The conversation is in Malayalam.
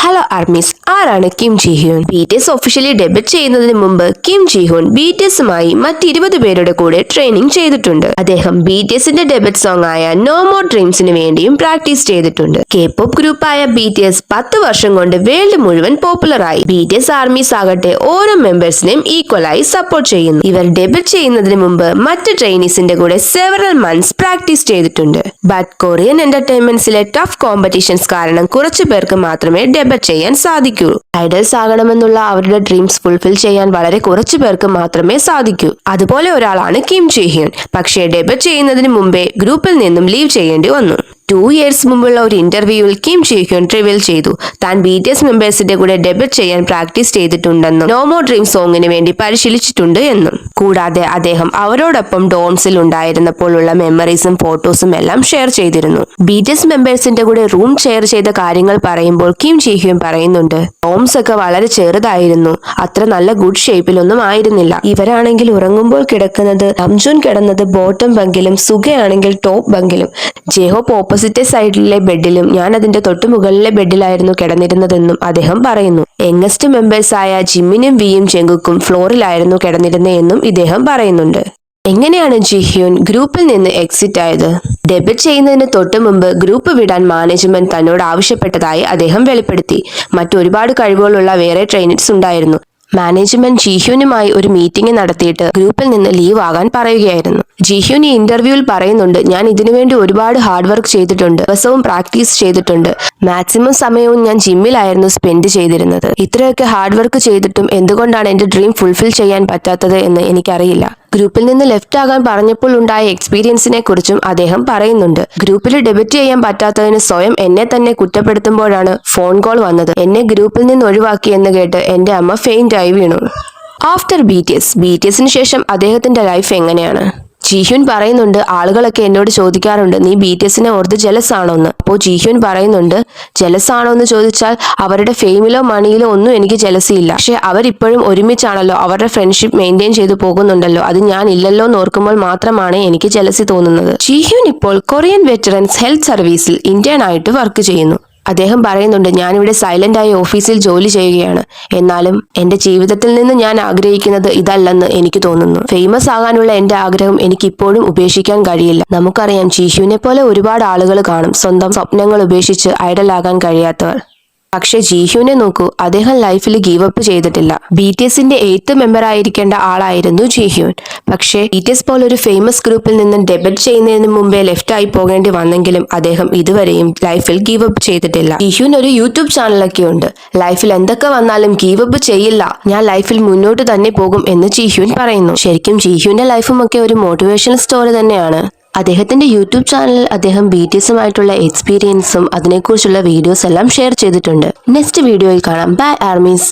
ഹലോ ആർമീസ്, ആരാണ് Kim Ji Hyun? BTS officially debut ചെയ്യുന്നതിന് മുമ്പ് കിം ജി ഹ്യൂൻ BTSുമായി മറ്റ് 20 പേരുടെ കൂടെ ട്രെയിനിങ് ചെയ്തിട്ടുണ്ട്. അദ്ദേഹം BTSന്റെ ഡെബ്യൂട്ട് സോങ് ആയ നോ മോർ ഡ്രീംസിന് വേണ്ടിയും പ്രാക്ടീസ് ചെയ്തിട്ടുണ്ട്. K-pop ഗ്രൂപ്പായ BTS 10 വർഷം കൊണ്ട് വേൾഡ് മുഴുവൻ പോപ്പുലറായി. BTS ആർമീസ് ആകട്ടെ ഓരോ മെമ്പേഴ്സിനെയും ഈക്വലായി സപ്പോർട്ട് ചെയ്യുന്നു. ഇവർ ഡെബ്യൂട്ട് ചെയ്യുന്നതിന് മുമ്പ് മറ്റ് ട്രെയിനീസിന്റെ കൂടെ സെവറൽ മന്ത്സ് പ്രാക്ടീസ് ചെയ്തിട്ടുണ്ട്. ബട്ട് കൊറിയൻ എന്റർടൈൻമെന്റ്സിലെ ടഫ് കോമ്പറ്റീഷൻസ് കാരണം കുറച്ചു പേർക്ക് മാത്രമേ ഡെബ്യൂട്ട് ചെയ്യാൻ സാധിക്കൂ. ഐഡൽസ് ആകണമെന്നുള്ള അവരുടെ ഡ്രീംസ് ഫുൾഫിൽ ചെയ്യാൻ വളരെ കുറച്ചു പേർക്ക് മാത്രമേ സാധിക്കൂ. അതുപോലെ ഒരാളാണ് കിം ജി ഹ്യൂൻ. പക്ഷേ ഡെബ്യൂട്ട് ചെയ്യുന്നതിന് മുമ്പേ ഗ്രൂപ്പിൽ നിന്നും ലീവ് ചെയ്യേണ്ടി വന്നു. 2 years മുമ്പുള്ള ഒരു ഇന്റർവ്യൂവിൽ കിം ജി ഹ്യൂൻ റിവീൽ ചെയ്തു താൻ BTS മെമ്പേഴ്സിന്റെ കൂടെ ഡെബ്യൂട്ട് ചെയ്യാൻ പ്രാക്ടീസ് ചെയ്തിട്ടുണ്ടെന്നും നോ മോർ ഡ്രീം സോങ്ങിന് വേണ്ടി പരിശീലിച്ചിട്ടുണ്ട് എന്നും. കൂടാതെ അദ്ദേഹം അവരോടൊപ്പം ഡോംസിൽ ഉണ്ടായിരുന്നപ്പോഴുള്ള മെമ്മറീസും ഫോട്ടോസും എല്ലാം ഷെയർ ചെയ്തിരുന്നു. BTS മെമ്പേഴ്സിന്റെ കൂടെ റൂം ഷെയർ ചെയ്ത കാര്യങ്ങൾ പറയുമ്പോൾ കിം ജി ഹ്യൂൻ പറയുന്നുണ്ട്, ഡോംസ് ഒക്കെ വളരെ ചെറുതായിരുന്നു, അത്ര നല്ല ഗുഡ് ഷേപ്പിലൊന്നും ആയിരുന്നില്ല. ഇവരാണെങ്കിൽ ഉറങ്ങുമ്പോൾ കിടക്കുന്നത് അംജുൻ കിടന്നത് ബോട്ടം ബങ്കിലും സുഗയാണെങ്കിൽ ടോപ്പ് ബങ്കിലും ജെഹോപ്പ് ഓപ്പോസിറ്റ് സൈഡിലെ ബെഡിലും ഞാൻ അതിന്റെ തൊട്ടുമുകളിലെ ബെഡിലായിരുന്നു കിടന്നിരുന്നതെന്നും അദ്ദേഹം പറയുന്നു. യങ്ങസ്റ്റ് മെമ്പേഴ്സ് ആയ ജിമ്മിനും വിയും ജെങ്കുക്കും ഫ്ലോറിലായിരുന്നു കിടന്നിരുന്നതെന്നും ഇദ്ദേഹം പറയുന്നുണ്ട്. എങ്ങനെയാണ് ജി ഹ്യൂൻ ഗ്രൂപ്പിൽ നിന്ന് എക്സിറ്റ് ആയത്? ഡെബ്യൂട്ട് ചെയ്യുന്നതിന് തൊട്ടു മുമ്പ് ഗ്രൂപ്പ് വിടാൻ മാനേജ്മെന്റ് തന്നോട് ആവശ്യപ്പെട്ടതായി അദ്ദേഹം വെളിപ്പെടുത്തി. മറ്റൊരുപാട് കഴിവുകളുള്ള വേറെ ട്രെയിനേഴ്സ് ഉണ്ടായിരുന്നു. മാനേജ്മെന്റ് ജിഹ്യൂനുമായി ഒരു മീറ്റിംഗ് നടത്തിയിട്ട് ഗ്രൂപ്പിൽ നിന്ന് ലീവ് ആകാൻ പറയുകയായിരുന്നു. ജിഹ്യൂൻ ഈ ഇന്റർവ്യൂവിൽ പറയുന്നുണ്ട്, ഞാൻ ഇതിനുവേണ്ടി ഒരുപാട് ഹാർഡ് വർക്ക് ചെയ്തിട്ടുണ്ട്, ദിവസവും പ്രാക്ടീസ് ചെയ്തിട്ടുണ്ട്, മാക്സിമം സമയവും ഞാൻ ജിമ്മിലായിരുന്നു സ്പെൻഡ് ചെയ്തിരുന്നത്. ഇത്രയൊക്കെ ഹാർഡ് വർക്ക് ചെയ്തിട്ടും എന്തുകൊണ്ടാണ് എന്റെ ഡ്രീം ഫുൾഫിൽ ചെയ്യാൻ പറ്റാത്തത് എന്ന് എനിക്കറിയില്ല. ഗ്രൂപ്പിൽ നിന്ന് ലെഫ്റ്റ് ആകാൻ പറഞ്ഞപ്പോൾ ഉണ്ടായ എക്സ്പീരിയൻസിനെ കുറിച്ചും അദ്ദേഹം പറയുന്നുണ്ട്. ഗ്രൂപ്പിൽ ഡെബ്യൂട്ട് ചെയ്യാൻ പറ്റാത്തതിന് സ്വയം എന്നെ തന്നെ കുറ്റപ്പെടുത്തുമ്പോഴാണ് ഫോൺ കോൾ വന്നത്. എന്നെ ഗ്രൂപ്പിൽ നിന്ന് ഒഴിവാക്കിയെന്ന് കേട്ട് എന്റെ അമ്മ ഫെയിന്റ് ആയി വീണു. ആഫ്റ്റർ BTSന് ശേഷം അദ്ദേഹത്തിന്റെ ലൈഫ് എങ്ങനെയാണ്? ജിഹ്യൂൻ പറയുന്നുണ്ട്, ആളുകളൊക്കെ എന്നോട് ചോദിക്കാറുണ്ട്, നീ BTSനെ ഓർത്ത് ജലസ് ആണോന്ന്. അപ്പോൾ ജിഹ്യൂൻ പറയുന്നുണ്ട്, ജലസ് ആണോ എന്ന് ചോദിച്ചാൽ അവരുടെ ഫെയിമിലോ മണിയിലോ ഒന്നും എനിക്ക് ജലസിയില്ല. പക്ഷെ അവരിപ്പോഴും ഒരുമിച്ചാണല്ലോ, അവരുടെ ഫ്രണ്ട്ഷിപ്പ് മെയിൻറ്റെയിൻ ചെയ്തു പോകുന്നുണ്ടല്ലോ, അത് ഞാൻ ഇല്ലല്ലോ എന്ന് ഓർക്കുമ്പോൾ മാത്രമാണ് എനിക്ക് ജലസി തോന്നുന്നത്. ജിഹ്യൂൻ ഇപ്പോൾ കൊറിയൻ വെറ്ററൻസ് ഹെൽത്ത് സർവീസിൽ ഇന്റേൺ ആയിട്ട് വർക്ക് ചെയ്യുന്നു. അദ്ദേഹം പറയുന്നുണ്ട്, ഞാനിവിടെ സൈലന്റ് ആയി ഓഫീസിൽ ജോലി ചെയ്യുകയാണ്, എന്നാലും എന്റെ ജീവിതത്തിൽ നിന്ന് ഞാൻ ആഗ്രഹിക്കുന്നത് ഇതല്ലെന്ന് എനിക്ക് തോന്നുന്നു. ഫേമസ് ആകാനുള്ള എന്റെ ആഗ്രഹം എനിക്ക് ഇപ്പോഴും ഉപേക്ഷിക്കാൻ കഴിയില്ല. നമുക്കറിയാം, ജിഹ്യൂനെ പോലെ ഒരുപാട് ആളുകൾ കാണും സ്വന്തം സ്വപ്നങ്ങൾ ഉപേക്ഷിച്ച് ഐഡൽ ആകാൻ കഴിയാത്തവർ. പക്ഷെ ജിഹ്യൂനെ നോക്കൂ, അദ്ദേഹം ലൈഫിൽ ഗീവ് അപ്പ് ചെയ്തിട്ടില്ല. BTSന്റെ 8th മെമ്പർ ആയിരിക്കേണ്ട ആളായിരുന്നു ജിഹ്യൂൻ. പക്ഷേ BTS പോലൊരു ഫേമസ് ഗ്രൂപ്പിൽ നിന്ന് ഡെബ്യൂട്ട് ചെയ്യുന്നതിന് മുമ്പേ ലെഫ്റ്റ് ആയി പോകേണ്ടി വന്നെങ്കിലും അദ്ദേഹം ഇതുവരെയും ലൈഫിൽ ഗീവ് അപ്പ് ചെയ്തിട്ടില്ല. ജിഹ്യൂൻ ഒരു യൂട്യൂബ് ചാനലൊക്കെ ഉണ്ട്. ലൈഫിൽ എന്തൊക്കെ വന്നാലും ഗീവ് അപ്പ് ചെയ്യില്ല, ഞാൻ ലൈഫിൽ മുന്നോട്ട് തന്നെ പോകും എന്ന് ജിഹ്യൂൻ പറയുന്നു. ശരിക്കും ജിഹ്യൂന്റെ ലൈഫും ഒക്കെ ഒരു മോട്ടിവേഷണൽ സ്റ്റോറി തന്നെയാണ്. അദ്ദേഹത്തിന്റെ യൂട്യൂബ് ചാനലിൽ അദ്ദേഹം BTSുമായിട്ടുള്ള എക്സ്പീരിയൻസും അതിനെക്കുറിച്ചുള്ള വീഡിയോസ് എല്ലാം ഷെയർ ചെയ്തിട്ടുണ്ട്. നെക്സ്റ്റ് വീഡിയോയിൽ കാണാം. Bye armies.